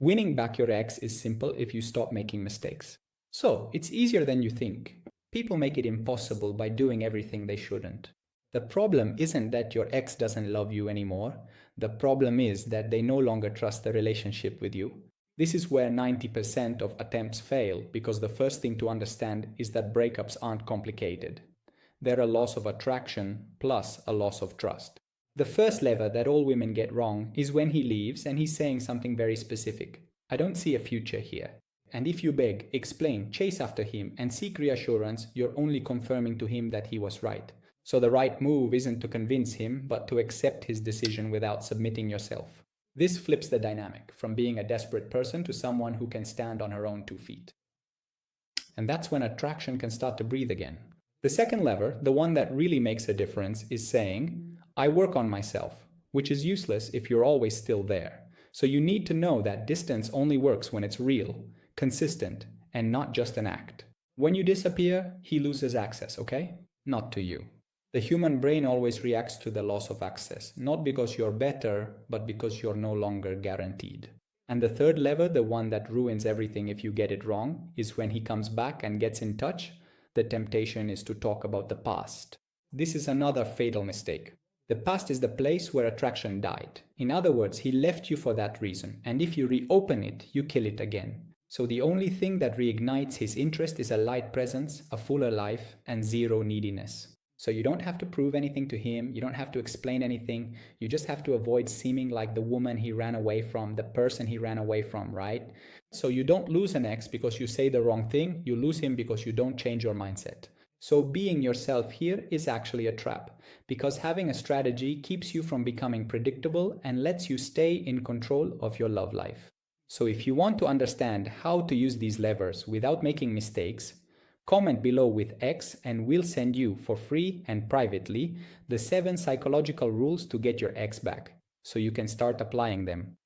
Winning back your ex is simple if you stop making mistakes. So, it's easier than you think. People make it impossible by doing everything they shouldn't. The problem isn't that your ex doesn't love you anymore. The problem is that they no longer trust the relationship with you. This is where 90% of attempts fail because the first thing to understand is that breakups aren't complicated. They're a loss of attraction plus a loss of trust. The first lever that all women get wrong is when he leaves and he's saying something very specific. I don't see a future here. And if you beg, explain, chase after him, and seek reassurance, you're only confirming to him that he was right. So the right move isn't to convince him, but to accept his decision without submitting yourself. This flips the dynamic from being a desperate person to someone who can stand on her own 2 feet. And that's when attraction can start to breathe again. The second lever, the one that really makes a difference, is saying, I work on myself, which is useless if you're always still there. So you need to know that distance only works when it's real, consistent, and not just an act. When you disappear, he loses access, okay? Not to you. The human brain always reacts to the loss of access, not because you're better, but because you're no longer guaranteed. And the third lever, the one that ruins everything if you get it wrong, is when he comes back and gets in touch, the temptation is to talk about the past. This is another fatal mistake. The past is the place where attraction died. In other words, he left you for that reason, and if you reopen it, you kill it again. So the only thing that reignites his interest is a light presence, a fuller life, and zero neediness. So you don't have to prove anything to him, you don't have to explain anything, you just have to avoid seeming like the woman he ran away from, the person he ran away from, right? So you don't lose an ex because you say the wrong thing, you lose him because you don't change your mindset. So being yourself here is actually a trap, because having a strategy keeps you from becoming predictable and lets you stay in control of your love life. So if you want to understand how to use these levers without making mistakes, comment below with X and we'll send you for free and privately the 7 psychological rules to get your ex back, so you can start applying them.